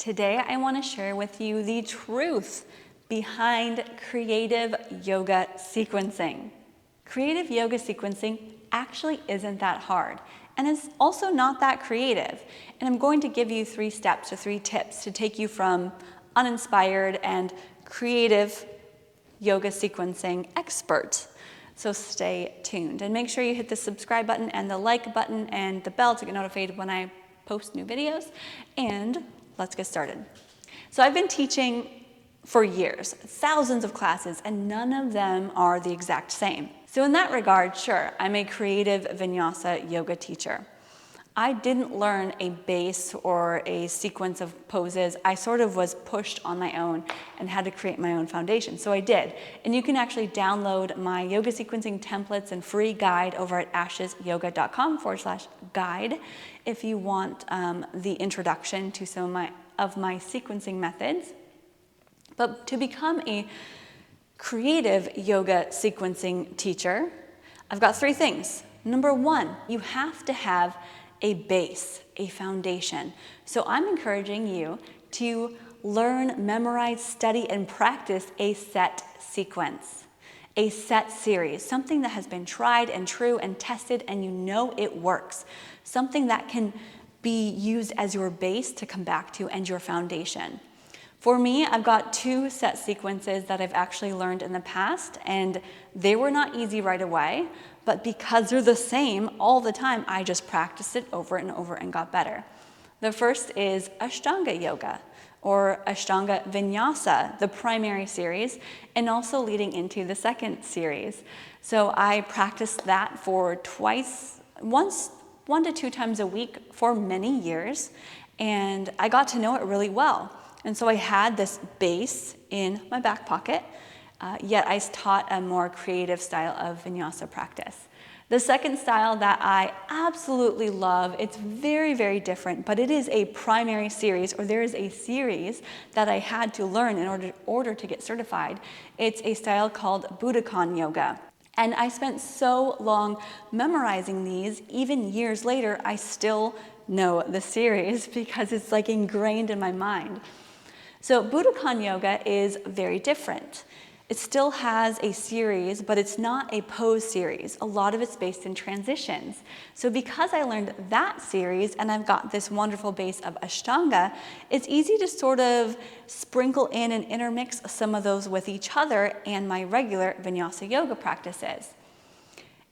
Today I want to share with you the truth behind creative yoga sequencing. Creative yoga sequencing actually isn't that hard, and it's also not that creative. And I'm going to give you 3 steps or 3 tips to take you from uninspired and creative yoga sequencing expert. So stay tuned and make sure you hit the subscribe button and the like button and the bell to get notified when I post new videos. And let's get started. So I've been teaching for years, thousands of classes, and none of them are the exact same. So in that regard, sure, I'm a creative vinyasa yoga teacher. I didn't learn a base or a sequence of poses. I sort of was pushed on my own and had to create my own foundation. So I did. And you can actually download my yoga sequencing templates and free guide over at ashesyoga.com/guide if you want the introduction to some of my sequencing methods. But to become a creative yoga sequencing teacher, I've got 3 things. Number 1, you have to have a base, a foundation. So I'm encouraging you to learn, memorize, study, and practice a set sequence, a set series, something that has been tried and true and tested and you know it works, something that can be used as your base to come back to and your foundation. For me, I've got 2 set sequences that I've actually learned in the past, and they were not easy right away, but because they're the same all the time, I just practiced it over and over and got better. The first is Ashtanga Yoga, or Ashtanga Vinyasa, the primary series, and also leading into the second series. So I practiced that for 1 to 2 times a week for many years, and I got to know it really well. And so I had this base in my back pocket, yet I taught a more creative style of vinyasa practice. The second style that I absolutely love, it's very, very different, but it is a primary series, or there is a series that I had to learn in order to get certified. It's a style called Budokan Yoga. And I spent so long memorizing these, even years later, I still know the series because it's like ingrained in my mind. So Budokan Yoga is very different. It still has a series, but it's not a pose series. A lot of it's based in transitions. So because I learned that series and I've got this wonderful base of Ashtanga, it's easy to sort of sprinkle in and intermix some of those with each other and my regular vinyasa yoga practices.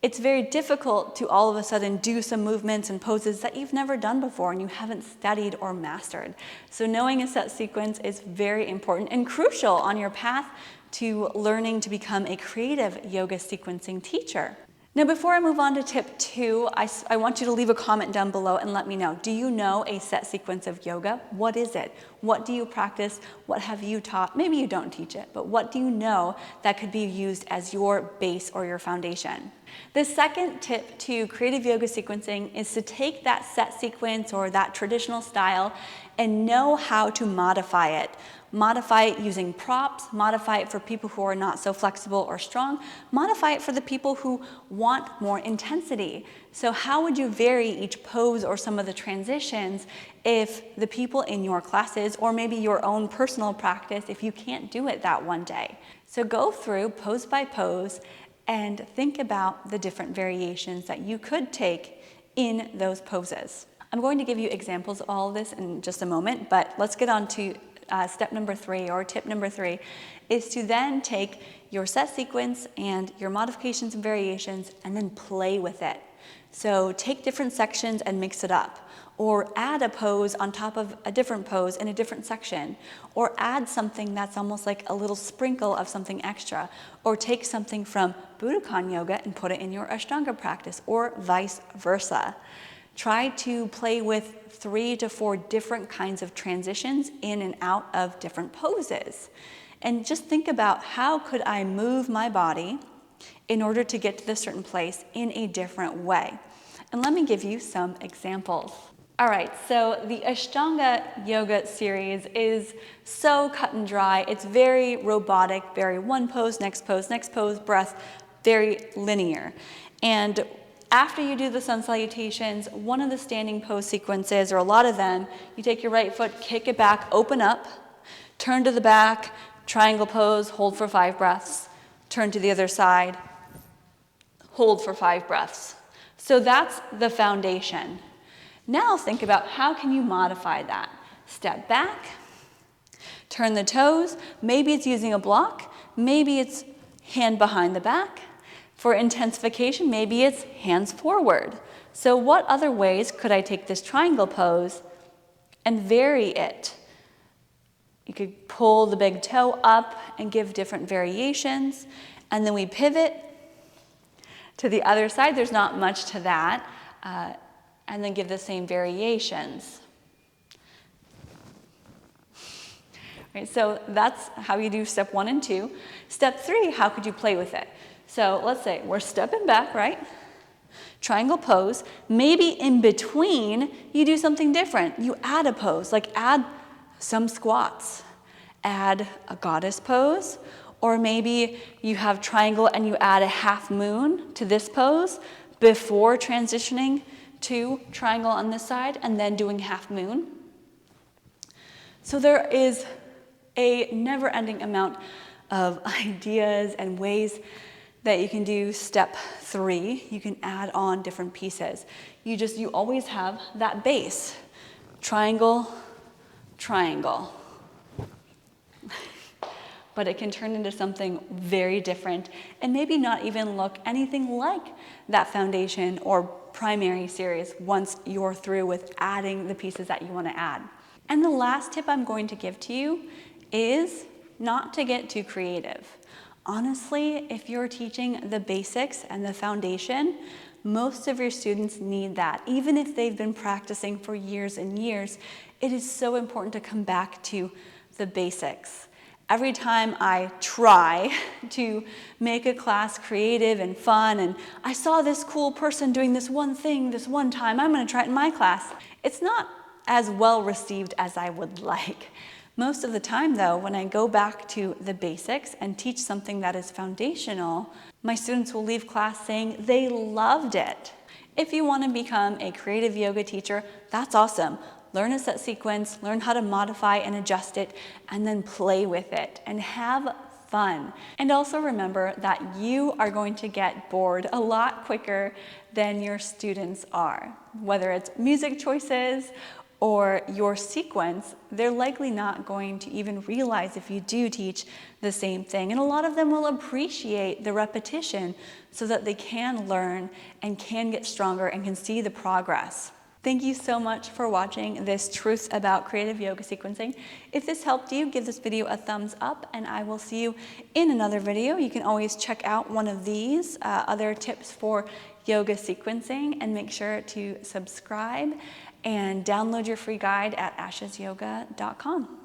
It's very difficult to all of a sudden do some movements and poses that you've never done before and you haven't studied or mastered. So knowing a set sequence is very important and crucial on your path to learning to become a creative yoga sequencing teacher. Now, before I move on to tip 2, I want you to leave a comment down below and let me know. Do you know a set sequence of yoga? What is it? What do you practice? What have you taught? Maybe you don't teach it, but what do you know that could be used as your base or your foundation? The second tip to creative yoga sequencing is to take that set sequence or that traditional style and know how to modify it. Modify it using props, modify it for people who are not so flexible or strong, modify it for the people who want more intensity. So how would you vary each pose or some of the transitions if the people in your classes or maybe your own personal practice, if you can't do it that one day? So go through pose by pose and think about the different variations that you could take in those poses. I'm going to give you examples of all of this in just a moment, but let's get on to step number 3, or tip number 3, is to then take your set sequence and your modifications and variations and then play with it. So take different sections and mix it up, or add a pose on top of a different pose in a different section, or add something that's almost like a little sprinkle of something extra, or take something from Budokan Yoga and put it in your Ashtanga practice, or vice versa. Try to play with 3 to 4 different kinds of transitions in and out of different poses. And just think about, how could I move my body in order to get to this certain place in a different way? And let me give you some examples. All right, so the Ashtanga Yoga series is so cut and dry. It's very robotic, very one pose, next pose, breath, very linear. And After you do the sun salutations, one of the standing pose sequences, or a lot of them, you take your right foot, kick it back, open up, turn to the back, triangle pose, hold for 5 breaths, turn to the other side, hold for 5 breaths. So that's the foundation. Now think about how can you modify that? Step back, turn the toes, maybe it's using a block, maybe it's hand behind the back. For intensification, maybe it's hands forward. So what other ways could I take this triangle pose and vary it? You could pull the big toe up and give different variations, and then we pivot to the other side. There's not much to that, and then give the same variations. Right, so that's how you do step 1 and 2. Step 3, how could you play with it? So let's say we're stepping back, right? Triangle pose. Maybe in between, you do something different. You add a pose, like add some squats, add a goddess pose, or maybe you have triangle and you add a half moon to this pose before transitioning to triangle on this side and then doing half moon. So there is a never-ending amount of ideas and ways that you can do step 3. You can add on different pieces. You always have that base. Triangle, triangle. But it can turn into something very different and maybe not even look anything like that foundation or primary series once you're through with adding the pieces that you want to add. And the last tip I'm going to give to you is not to get too creative. Honestly, if you're teaching the basics and the foundation, most of your students need that. Even if they've been practicing for years and years, it is so important to come back to the basics. Every time I try to make a class creative and fun, and I saw this cool person doing this one thing this one time, I'm going to try it in my class. It's not as well received as I would like. Most of the time, though, when I go back to the basics and teach something that is foundational, my students will leave class saying they loved it. If you want to become a creative yoga teacher, that's awesome. Learn a set sequence, learn how to modify and adjust it, and then play with it and have fun. And also remember that you are going to get bored a lot quicker than your students are. Whether it's music choices or your sequence, they're likely not going to even realize if you do teach the same thing. And a lot of them will appreciate the repetition so that they can learn and can get stronger and can see the progress. Thank you so much for watching this Truths About Creative Yoga Sequencing. If this helped you, give this video a thumbs up, and I will see you in another video. You can always check out one of these other tips for yoga sequencing, and make sure to subscribe and download your free guide at ashesyoga.com.